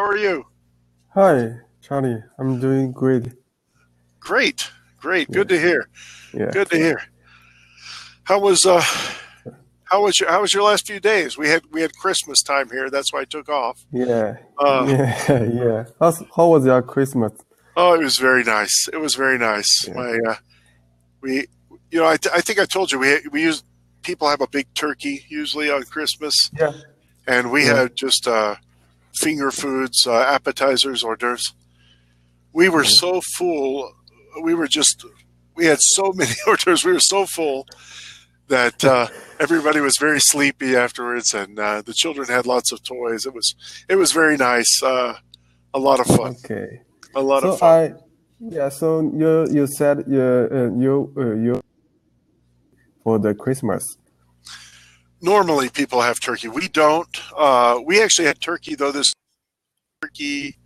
How are you? Hi, Charlie. I'm doing great. Great, great. Good to Yes. hear. Yeah. Good to hear. How was how was your last few days? We had Christmas time here. That's why I took off. Yeah. Uh, Yeah. Yeah. How was your Christmas? oh, it was very nice. It was very nice. Yeah. My we I think I told you we use people have a big turkey usually on Christmas, Yeah. and we Yeah. had just finger foods, appetizers, hors d'oeuvres. We were Yeah. so full. We were just we had so many hors d'oeuvres. We were so full that everybody was very sleepy afterwards, and the children had lots of toys. It was very nice. A lot of fun. Okay. A lot of So fun. yeah. So you said you for the Christmas. Normally, people have turkey. We don't. We actually had turkey though. This turkey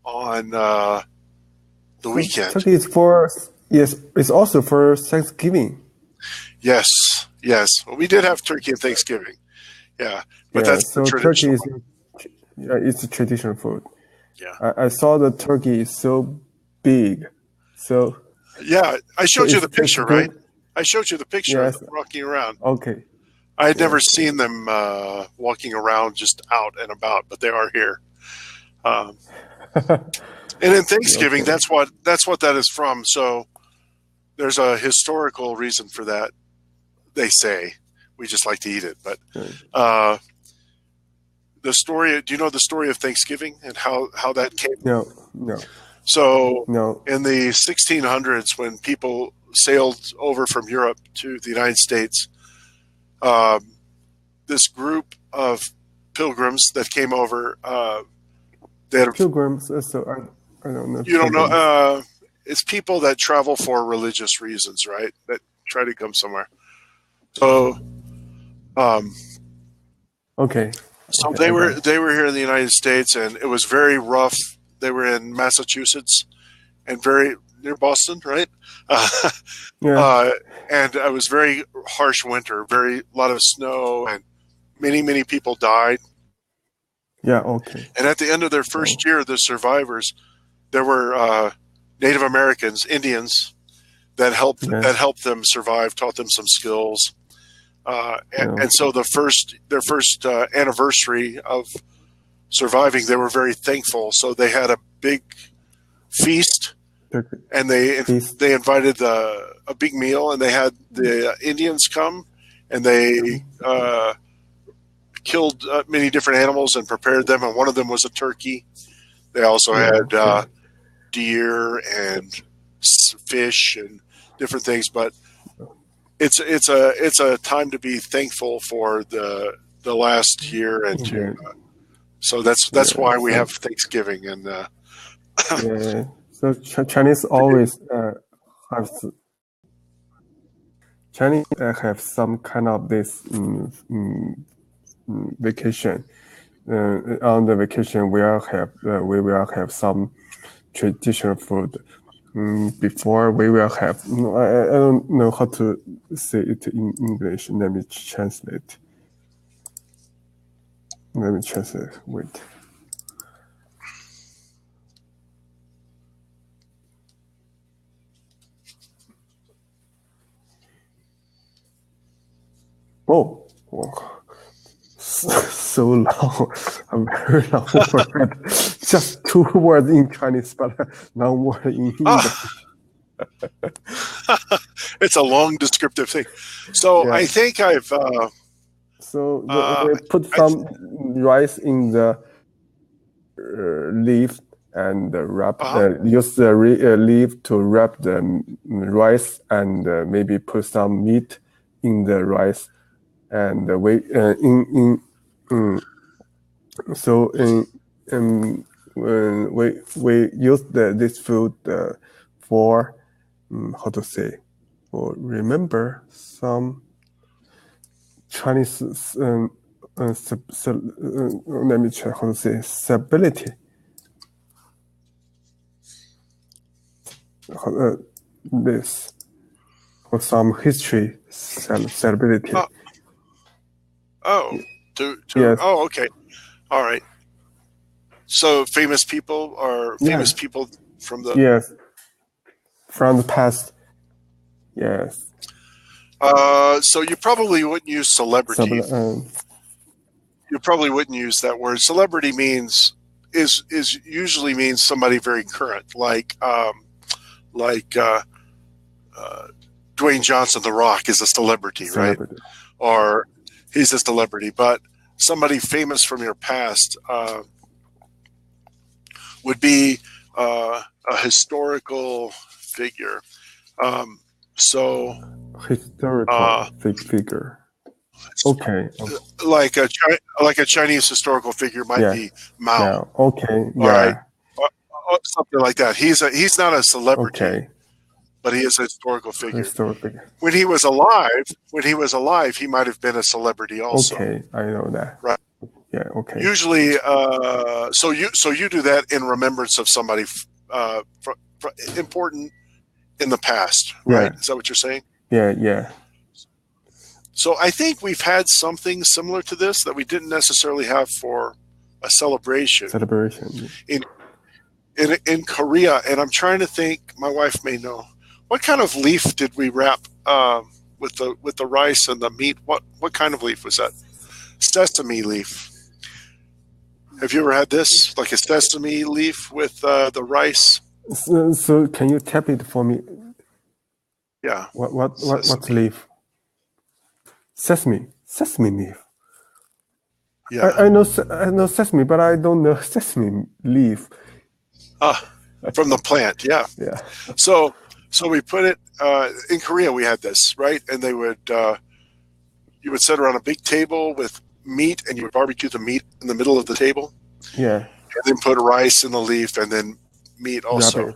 on the So weekend. Turkey is for yes. It's also for Thanksgiving. Yes, yes. Well, we did have turkey and Thanksgiving. Yeah, but Yeah. that's the So turkey traditional is one. it's a traditional food. Yeah, I saw the turkey is so big. So yeah. I so showed you it's the it's picture, right? good. I showed you the picture of them Yes. walking around. Okay. I had never Yes. seen them walking around just out and about, but they are here. Um, and in Thanksgiving, Okay. that's what that is from. So there's a historical reason for that. They say we just like to eat it, but Mm. uh, the story. Do you know the story of Thanksgiving and how that came? No, no, So no. in the 1600s, when people sailed over from Europe to the United States, um, this group of pilgrims that came over. They had, Pilgrims. So I don't know you don't know, pilgrims. it's people that travel for religious reasons, right? That try to come somewhere. So, um, Okay. so Okay, they I got were it. they were here in the United States, and it was very rough. They were in Massachusetts and very near Boston, right? Uh, Yeah. uh, and it was very harsh winter, very lot of snow, and many people died. Yeah. Okay. And at the end of their So first year, the survivors, there were Native Americans, Indians that yes. helped them survive, taught them some skills, and Okay. so their first anniversary of surviving, they were very thankful. So they had a big feast, Turkey. and Feast. they invited a big meal, and they had the Indians come, and they killed many different animals and prepared them, and one of them was a turkey. They also Yeah. had Okay. deer and fish and different things, but it's a time to be thankful for the last year and to Okay. so that's Yeah. why we So have Thanksgiving and yeah. So Chinese always have Chinese have some kind of this vacation. On the vacation, we will have some traditional food. Before we will have, I don't know how to say it in English. Let me translate. Wait. Oh, oh. So long, a very long word. Just two words in Chinese, but no word in ah, English. it's a long descriptive thing. So I Yeah. think I've So uh, we put I some rice in the leaf and wrap uh-huh. use the leaf to wrap the rice and maybe put some meat in the rice and we in so we use this food for how to say or remember some Chinese let me check how to say stability. This for some history celebrity. Oh, oh to Yes, oh, okay, all right. So famous people are famous people from the. Yes, from the past. Yes. So you probably wouldn't use celebrity. You probably wouldn't use that word. Celebrity is usually means somebody very current, like Dwayne Johnson, The Rock, is a celebrity, right? Or he's a celebrity, but somebody famous from your past would be a historical figure. Historical figure. Okay. Like a Chinese historical figure might be Mao. Okay. Yeah. Right. Something like that. He's not a celebrity, but he is a historical figure. When he was alive, he might have been a celebrity also. Okay, I know that. Right. Yeah. Okay. Usually, so you do that in remembrance of somebody important in the past, right? Is that what you're saying? Yeah. So I think we've had something similar to this that we didn't necessarily have for a celebration. In Korea, and I'm trying to think. My wife may know. What kind of leaf did we wrap with the rice and the meat? What kind of leaf was that? Sesame leaf. Have you ever had this, like a sesame leaf with the rice? So can you tap it for me? Yeah. What leaf? Sesame leaf. Yeah. I know sesame, but I don't know sesame leaf. From the plant, yeah. Yeah. So we put it in Korea. We had this, right? And they would you would sit around a big table with meat, and you would barbecue the meat in the middle of the table. Yeah. And then put rice in the leaf, and then meat also.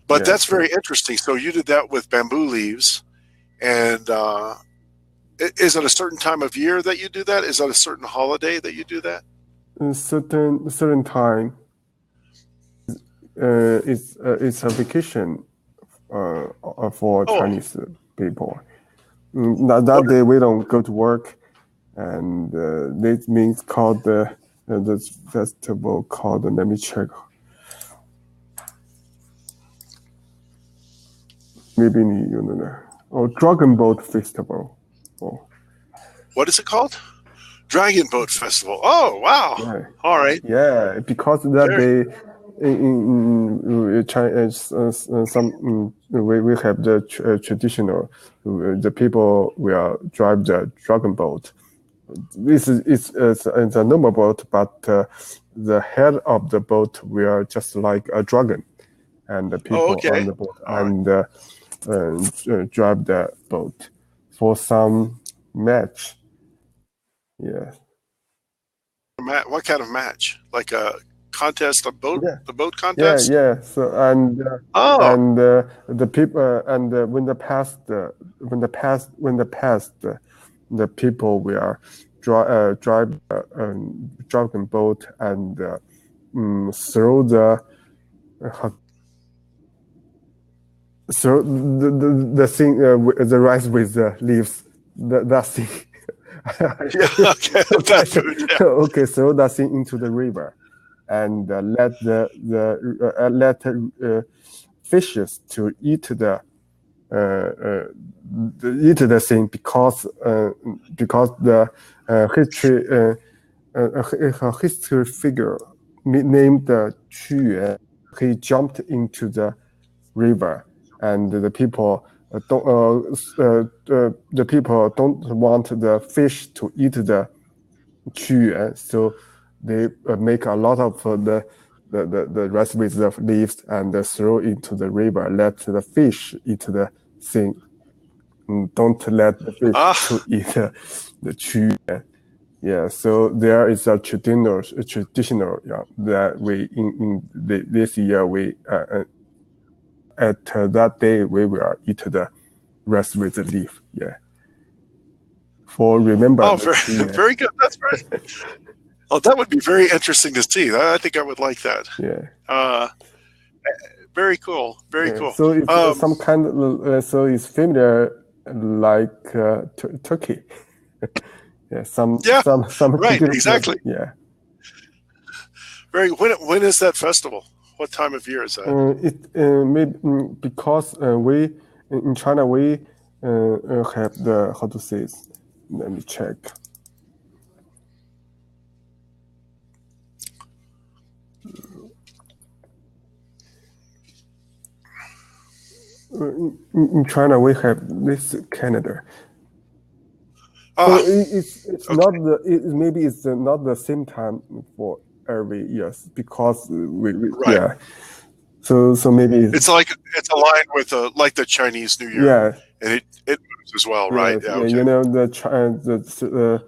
But that's very interesting. So you did that with bamboo leaves, and is it a certain time of year that you do that? Is that a certain holiday that you do that? A certain time. It's a vacation for Chinese people. That day we don't go to work, and this means called the festival called. Let me check. Maybe you know. Or Dragon Boat Festival. What is it called? Dragon Boat Festival. Oh wow! Yeah. All right. Yeah, because that day in China, we have the traditional. The people will drive the dragon boat. It's a normal boat, but the head of the boat will just like a dragon, and the people on the boat drive the boat for some match. Yeah. What kind of match? Like a contest, the boat contest? Yeah. So the people when the people will drive dragon boat and throw the thing the rice with the leaves that thing. Okay, throw that thing into the river, and let the fishes to eat the thing because the history figure named Qu Yuan, he jumped into the river, and the people don't want the fish to eat the Qu Yuan, so they make a lot of the rice with the leaves and throw into the river. Let the fish eat the thing. Don't let the fish to eat the Qu Yuan. Yeah, so there is a traditional that we in this year we at that day we will eat the rice with the leaf. Yeah. For remember. Oh, very good. That's right. Oh, that would be very interesting to see. I think I would like that. Yeah. Very cool. Very cool. So it's some kind of so it's familiar like Turkey. Yeah. Some right. Exactly. Yeah. Very. When is that festival? What time of year is that? It maybe because we in China we have the how to say it. Let me check. In China we have this calendar. So it's okay. not maybe it's not the same time for every year because we Right. yeah. So maybe it's aligned with like the Chinese New Year. Yeah. And it moves as well, right? Yes, okay. You know the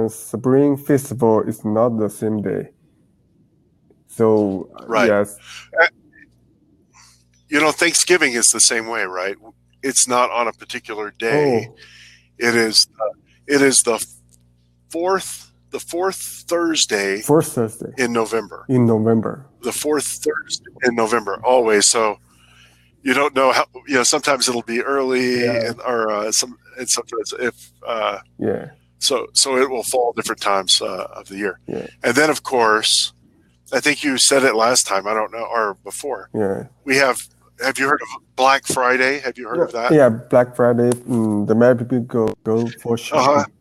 Spring Festival is not the same day. So right. Yes. You know, Thanksgiving is the same way, right? It's not on a particular day. Oh. It is the fourth Thursday. Fourth Thursday in November. In November. The fourth Thursday in November, always. So you don't know how. You know, sometimes it'll be early, Yeah. and sometimes if. Yeah. So it will fall different times of the year. Yeah. And then, of course, I think you said it last time. I don't know, or before. Yeah. We have. Have you heard of Black Friday? Have you heard of that? Yeah, Black Friday. The many people go for shopping.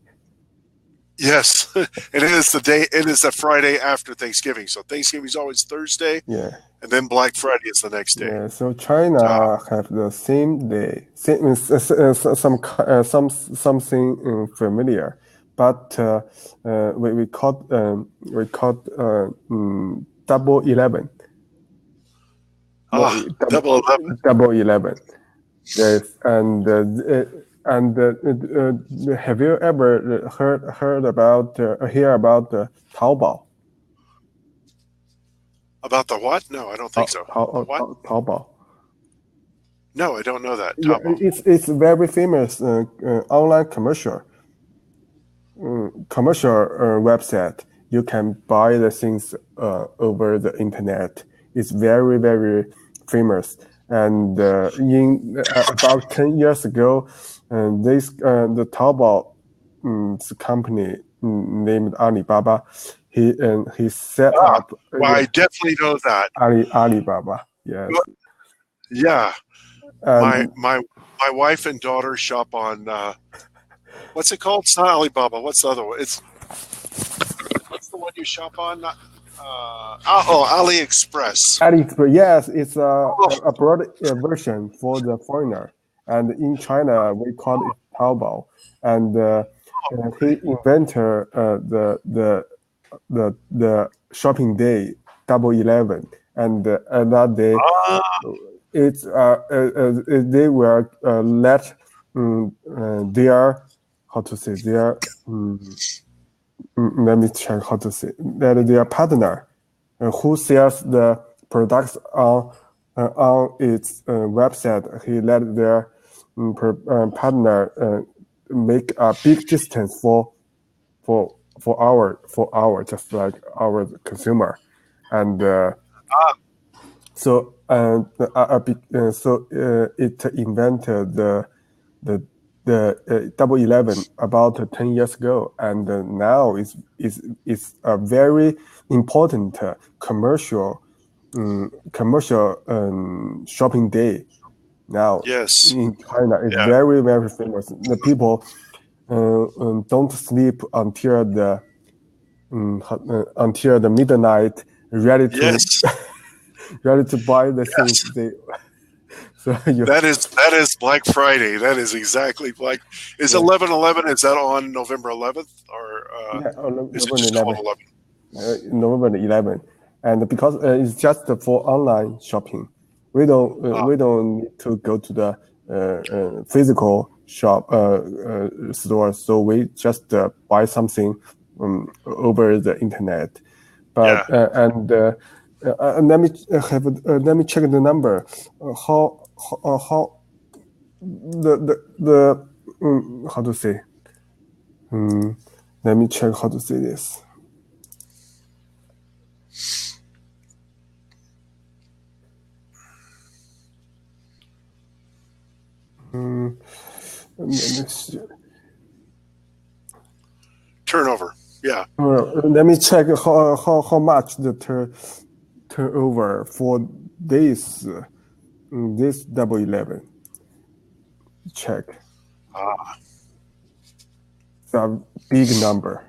Yes, it is the day. It is the Friday after Thanksgiving. So Thanksgiving is always Thursday. Yeah. And then Black Friday is the next day. Yeah. So China have the same day. Something familiar, but we called Double 11. Double 11. Double 11. Yes, and have you ever heard about hear about Taobao? About the what? No, I don't think so. What? Taobao. No, I don't know that. Yeah, it's very famous online commercial website. You can buy the things over the internet. It's very, very famous. And in about 10 years ago, the Taobao company named Alibaba, he set up. Well, I definitely know that. Alibaba, yes. Yeah, my wife and daughter shop on what's it called? It's not Alibaba. What's the other one? What's the one you shop on? AliExpress. AliExpress, yes, it's a broad version for the foreigner, and in China we call it Taobao. And he invented the shopping day, Double 11, and that day it's they will let their how to say their let me check how to say that their partner who sells the products on its website. He let their partner make a big distance for our just like our consumer, and so it invented the Double 11 about 10 years ago, and now it's a very important commercial shopping day. Now, yes, in China, it's very, very famous. The people don't sleep until the midnight, ready to ready to buy the things they. So that is Black Friday. That is exactly Black. Is 11/11? Is that on November 11th or is it just 12/11? November 11th, and because it's just for online shopping, we don't need to go to the physical shop store. So we just buy something over the internet. But and let me check the number. How the how to say? Let me check how to say this. Turnover. Yeah. Yeah. Let me check how much the turnover for this Double 11. Check. It's a big number.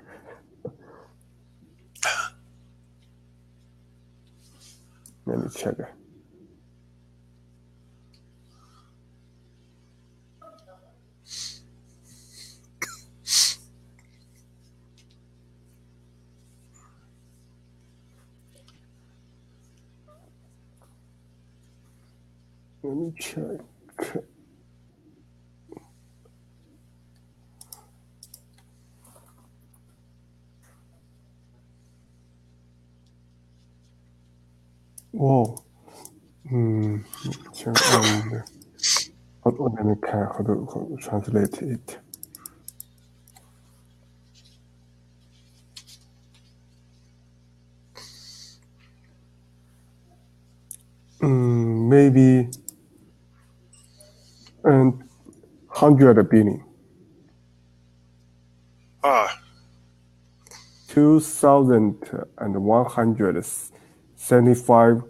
Let me check. Let me check. Whoa. Check on. Let me how to translate it. Maybe 100 billion. 2,175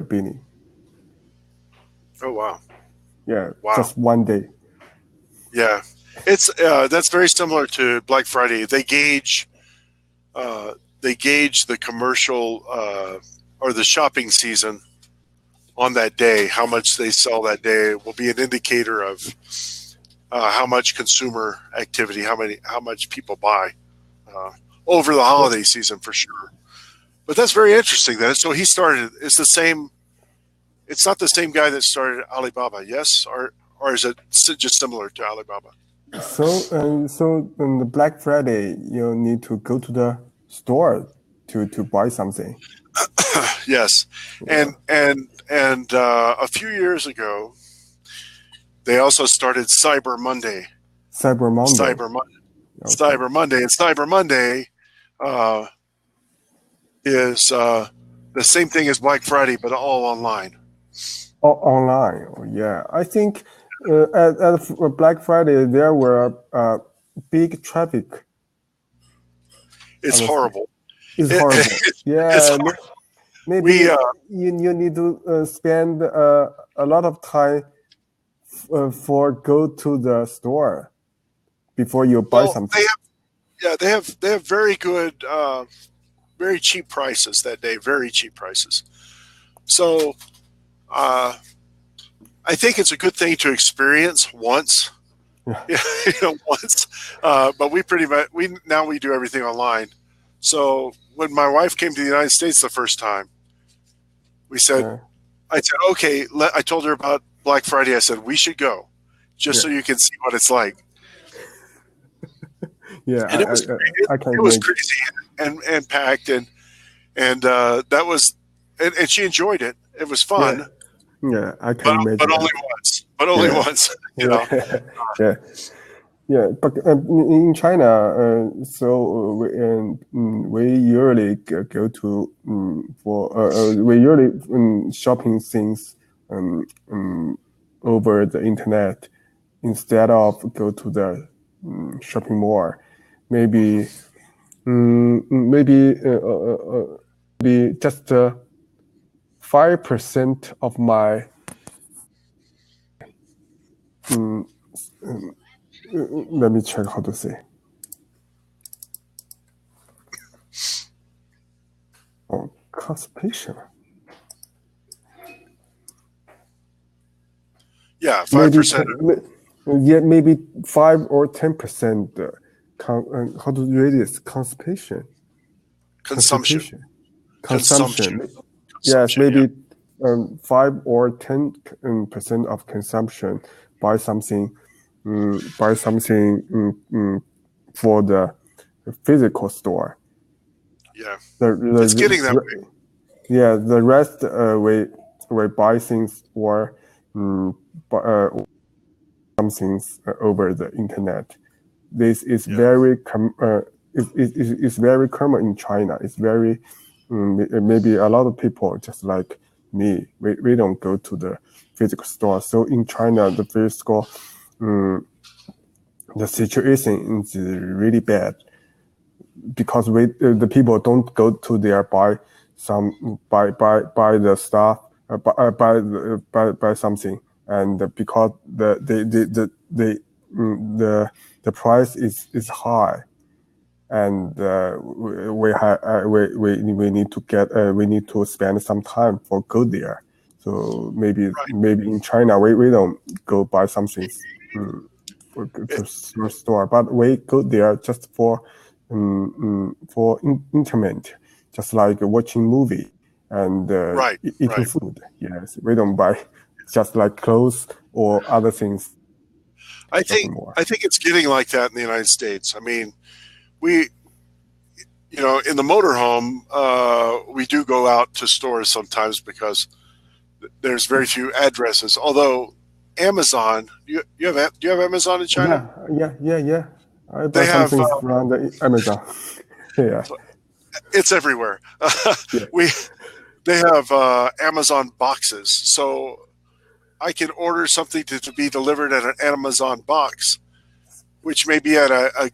billion. Oh wow. Yeah, Wow. just one day. Yeah, it's that's very similar to Black Friday. They gauge the commercial or the shopping season on that day. How much they sell that day will be an indicator of how much consumer activity, how much people buy over the holiday season for sure. But that's very interesting. Then, so he started. It's the same. It's not the same guy that started Alibaba, yes, or is it just similar to Alibaba? So on the Black Friday, you need to go to the store to buy something. Yes, and a few years ago, they also started Cyber Monday. Cyber Monday. Okay. Cyber Monday, and Cyber Monday is the same thing as Black Friday, but all online. Online, yeah. I think at Black Friday there were big traffic. It's horrible. It's horrible. Yeah. It's horrible. Maybe you need to spend a lot of time for go to the store before you buy something. They have very good, very cheap prices that day. Very cheap prices. So, I think it's a good thing to experience once. Yeah. Once. But we pretty much we do everything online. So when my wife came to the United States the first time, I said, okay. I told her about Black Friday. I said we should go, just so you can see what it's like. Yeah, and it was crazy and packed and that was and she enjoyed it. It was fun. Yeah, I can imagine. But only once. But only once. You know. Yeah. But in China, we usually go to we usually shopping things over the internet instead of go to the shopping mall. Maybe just 5% of my let me check how to say. Constipation. Yeah, 5%. Maybe 5 or 10%. How to read this? Constipation. Consumption. Yes, maybe 5 or 10% of consumption. Buy something for the physical store. Yeah, it's getting that way. Yeah, the rest we buy things or some things over the internet. This is very it's very common in China. It's very maybe a lot of people just like me. We don't go to the physical store. So in China, the physical the situation is really bad. because the people don't go to there buy the stuff, buy something, and because the price is high, and we need to spend some time for go there. So maybe in China we don't go buy something to store, but we go there just for entertainment, just like watching movie and eating food. Yes, we don't buy just like clothes or other things. I think it's getting like that in the United States. I mean, in the motorhome, we do go out to stores sometimes because there's very few addresses. Although Amazon, do you have Amazon in China? Yeah. I buy something from the Amazon. Yeah, it's everywhere. They have Amazon boxes, so I can order something to be delivered at an Amazon box, which may be at a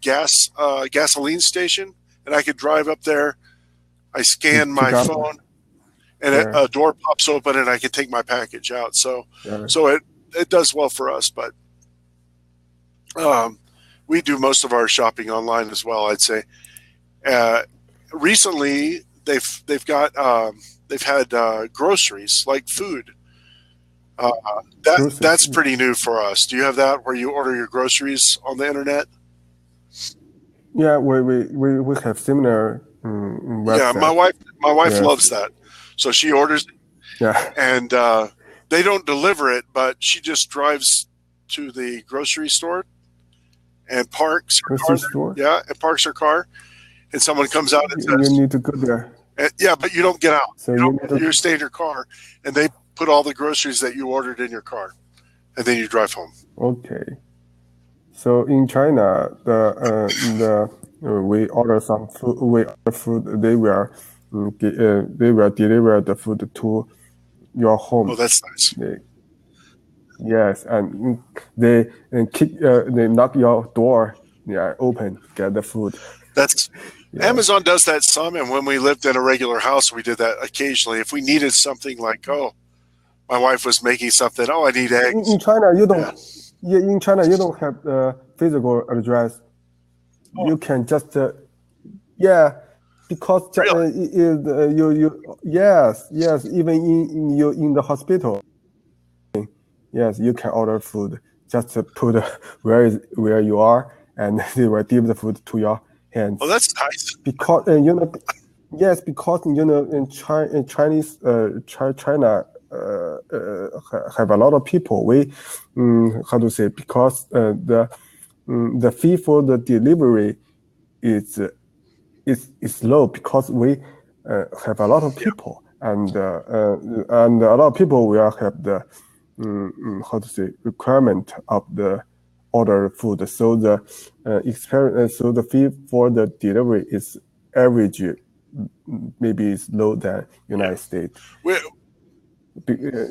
gasoline station, and I could drive up there. I scan my phone, and a door pops open, and I can take my package out. So it does well for us, but we do most of our shopping online as well, I'd say. Recently, they've had groceries like food. That's pretty new for us. Do you have that where you order your groceries on the internet? Yeah, we have similar website. Yeah, my wife loves that. So she orders it, and they don't deliver it, but she just drives to the grocery store and parks her car. Yeah, and parks her car, and someone comes out and says, "You need to go there." But you don't get out. So you stay in your car, and they put all the groceries that you ordered in your car, and then you drive home. Okay. So in China, we order some food. They will deliver the food to your home. Oh, that's nice. Yes, and they knock your door, open, get the food. Amazon does that some, and when we lived in a regular house, we did that occasionally. If we needed something like, my wife was making something. I need eggs. In China, you don't. Yeah, in China, you don't have the physical address. You can just, because yes, even in the hospital. Yes, you can order food. Just put where you are, and they will give the food to your hands. Oh, that's nice. Because yes, because in Chinese China have a lot of people. Because the fee for the delivery is low because we have a lot of people, and a lot of people will have the requirement of the order food. So the the fee for the delivery is average, maybe it's low than United States.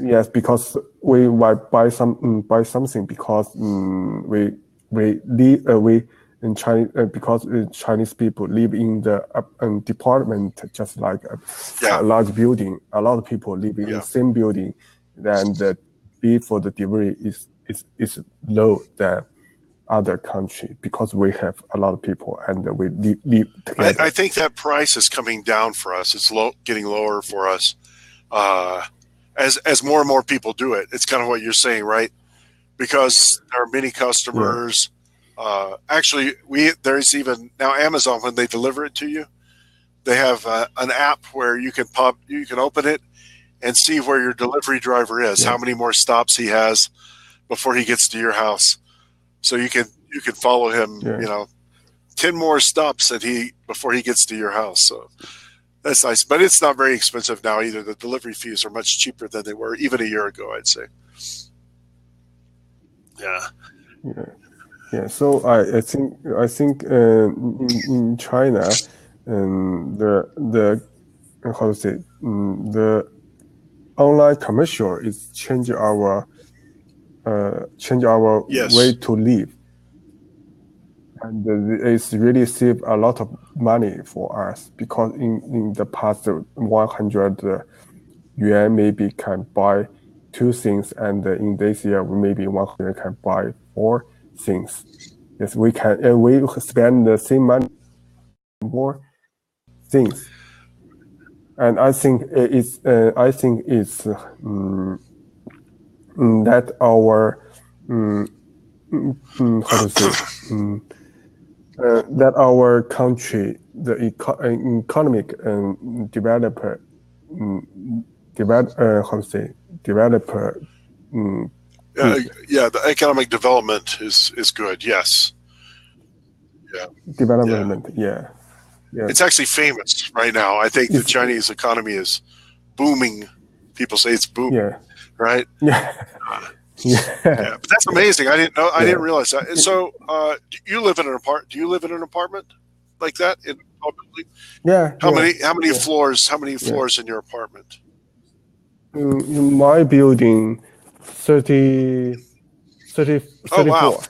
Yes, because we buy something because we in China because Chinese people live in the department just like a large building. A lot of people live in the same building, and the fee for the delivery is low than other country because we have a lot of people and we live together. I think that price is coming down for us. It's getting lower for us as more and more people do it. It's kind of what you're saying, right? Because there are many customers. Actually, there's even now Amazon, when they deliver it to you, they have an app where you can open it and see where your delivery driver is, how many more stops he has before he gets to your house. So you can follow him, 10 more stops before he gets to your house. So that's nice, but it's not very expensive now either. The delivery fees are much cheaper than they were even a year ago, I'd say. Yeah. So I think in China, the how to say the online commercial is change our way to live. and it's really saved a lot of money for us, because in the past 100 yuan maybe can buy 2 things, and in this year maybe 100 can buy 4 things. Yes, we can we spend the same money on more things, and I think it's that our how to say that our country, the economic developer how to say developer. Yeah, the economic development is good. Yes. Yeah. Development. Yeah. It's actually famous right now. I think the Chinese economy is booming. People say it's booming. Yeah. Right. Yeah. Yeah, but that's amazing. I didn't know. I didn't realize that. So, do you live in an apartment like that in publicly? Yeah. How many floors? How many floors in your apartment? In my building, 34. Oh, wow.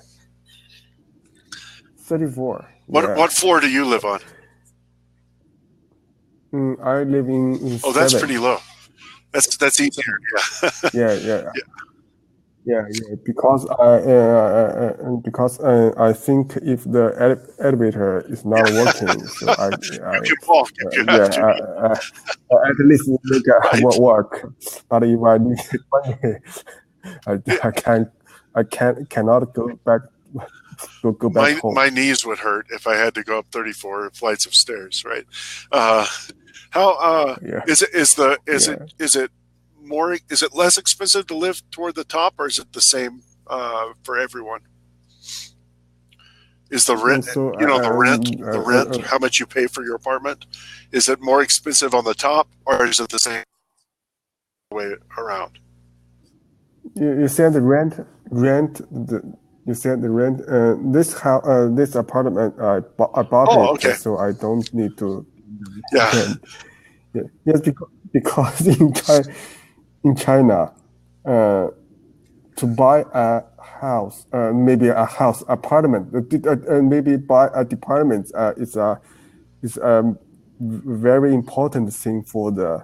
34. What floor do you live on? I live in Oh, that's pretty low. That's easier. Yeah. Yeah. Because I think if the elevator is not working, so I you fall. at least make it work. But if I need money, I cannot go back. Go back home. My knees would hurt if I had to go up 34 flights of stairs. Right? Is it less expensive to live toward the top, or is it the same for everyone? Is the rent, the rent, how much you pay for your apartment, is it more expensive on the top, or is it the same way around? You said the rent. You said the rent. This apartment I bought it, so I don't need to. Yeah. Yes, because in China, to buy a house, maybe apartment, maybe buy a department, is a very important thing for the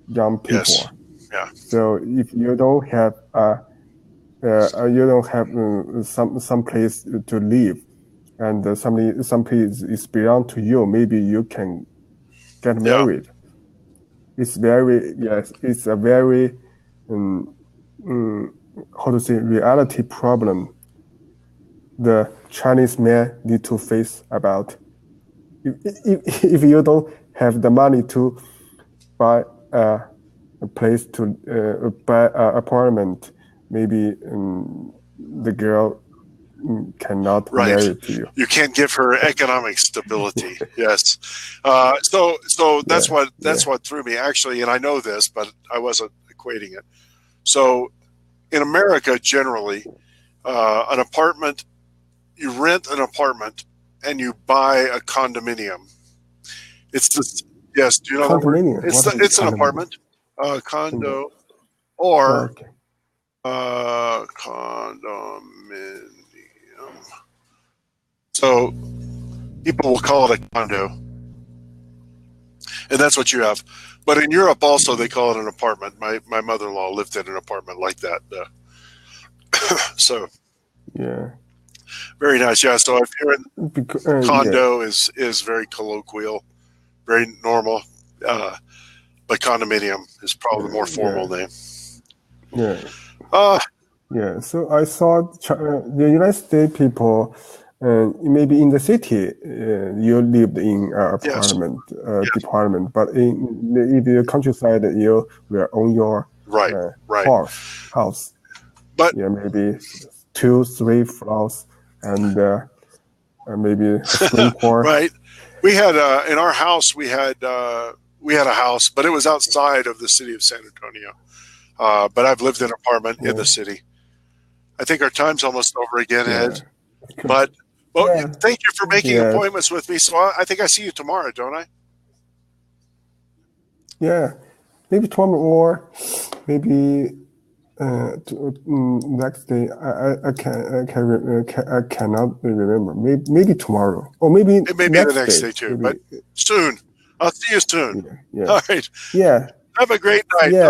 young people. Yes. Yeah. So if you don't have some place to live, and some place is belong to you, maybe you can get married. Yeah. It's a very how to say reality problem the Chinese man need to face about. If you don't have the money to buy a place to buy an apartment, maybe the girl cannot marry to you. You can't give her economic stability. Yes. So that's what threw me actually, and I know this, but I wasn't equating it. So in America, generally, an apartment, you rent an apartment and you buy a condominium. It's just, yes. Do you know condominium? It's an apartment, condo, or condominium. So people will call it a condo, and that's what you have. But in Europe, also they call it an apartment. My mother-in-law lived in an apartment like that. So yeah, very nice. Yeah. So if you're in condo, is very colloquial, very normal. But condominium is probably the more formal name. Yeah. Yeah. So I saw the United States people. Maybe in the city, you lived in an apartment department, but in the countryside, you were on your house. But maybe 2-3 floors, and maybe a sprinkler. Right. We had in our house. We had a house, but it was outside of the city of San Antonio. But I've lived in an apartment in the city. I think our time's almost over again, Ed. But thank you for making appointments with me. So I think I see you tomorrow, don't I? Yeah, maybe tomorrow, or maybe Next day, I cannot remember. Maybe tomorrow, or maybe It may be the next day too, maybe, but soon. I'll see you soon. yeah, All right. yeah, Have a great night. yeah.